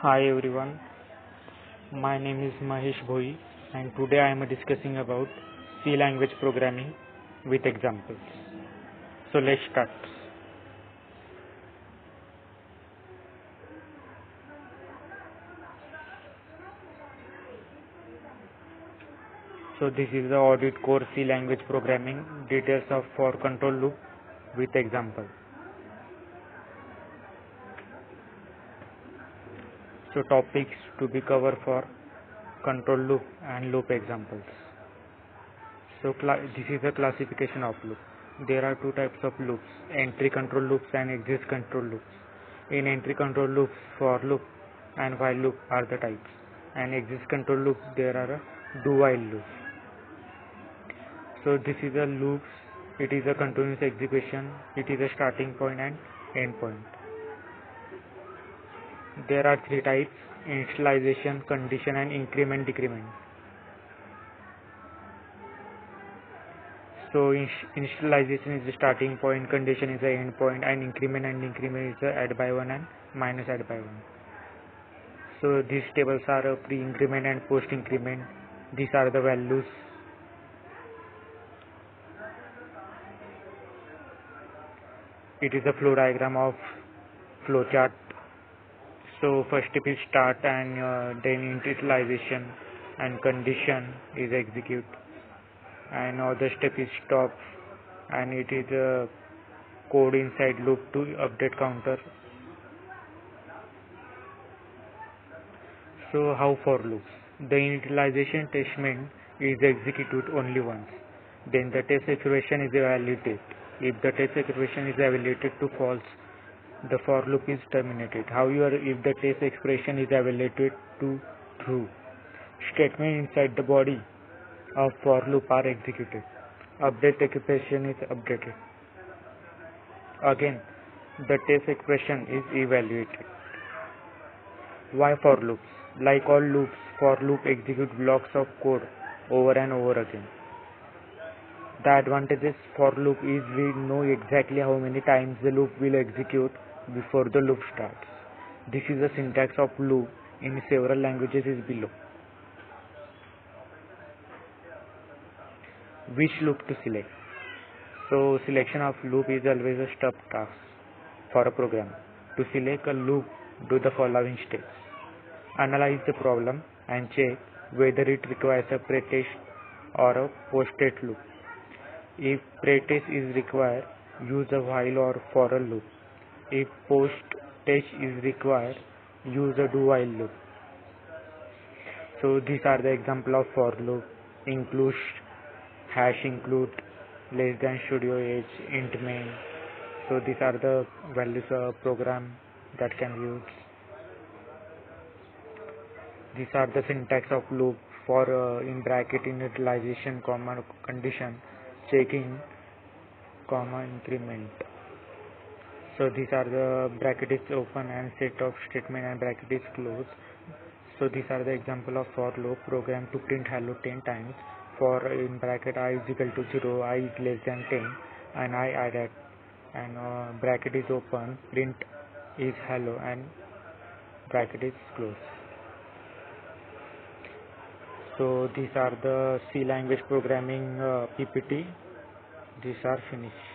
Hi everyone, my name is Mahesh Bhoi and today I am discussing about C language programming with examples. So let's start. So this is the audit core C language programming details of for control loop with example. So topics to be covered for control loop and loop examples. So this is a classification of loop. There are two types of loops, entry control loops and exit control loops. In entry control loops, for loop and while loop are the types. And exit control loops, there are a do while loop. So this is a loops. It is a continuous execution. It is a starting point and end point. There are three types: initialization, condition, and increment decrement. So initialization is the starting point, condition is the end point, and increment is the add by one and minus add by one. So these tables are pre-increment and post-increment. These are the values. It is a flow diagram of flow chart. So first step is start and then initialization and condition is execute, and other step is stop, and it is a code inside loop to update counter. So how for loops? The initialization statement is executed only once. Then the test expression is evaluated. If the test expression is evaluated to false, the for loop is terminated. However, if the test expression is evaluated to true, statement inside the body of for loop are executed. Update expression is updated. Again, the test expression is evaluated. Why for loops? Like all loops, for loop execute blocks of code over and over again. The advantages for loop is we know exactly how many times the loop will execute before the loop starts. This is the syntax of loop in several languages is below. Which loop to select? So selection of loop is always a step task for a program. To select a loop, do the following steps. Analyze the problem and check whether it requires a pretest or a post-test loop. If pretest is required, use a while or for a loop. If post-test is required, use a do while loop. So these are the example of for loop: include, hash include, less than studio age, int main. So these are the values of program that can be used. These are the syntax of loop for in bracket initialization, comma condition, checking, comma increment. So these are the bracket is open and set of statement and bracket is closed. So these are the example of for loop program to print hello 10 times. For in bracket I is equal to 0, I is less than 10, and I added, and bracket is open, print is hello, and bracket is closed. So these are the C language programming PPT. These are finished.